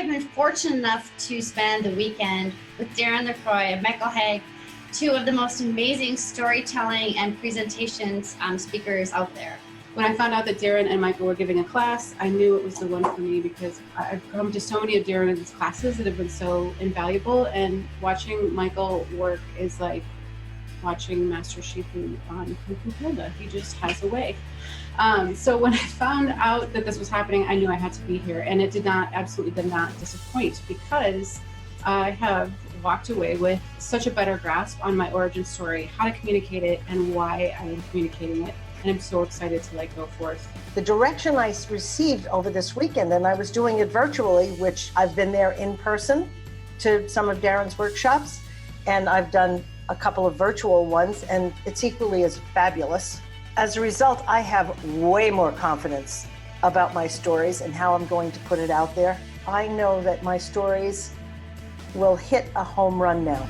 have been fortunate enough to spend the weekend with Darren LaCroix and Michael Hauge, two of the most amazing storytelling and presentations speakers out there. When I found out that Darren and Michael were giving a class, I knew it was the one for me because I've come to so many of Darren's classes that have been so invaluable, and watching Michael work is like watching Master Shifu on Kung Fu Panda. He just has a way. So when I found out that this was happening, I knew I had to be here, and it absolutely did not disappoint, because I have walked away with such a better grasp on my origin story, how to communicate it, and why I am communicating it. And I'm so excited to go forth. The direction I received over this weekend, and I was doing it virtually, which I've been there in person to some of Darren's workshops, and I've done a couple of virtual ones, and it's equally as fabulous. As a result, I have way more confidence about my stories and how I'm going to put it out there. I know that my stories will hit a home run now.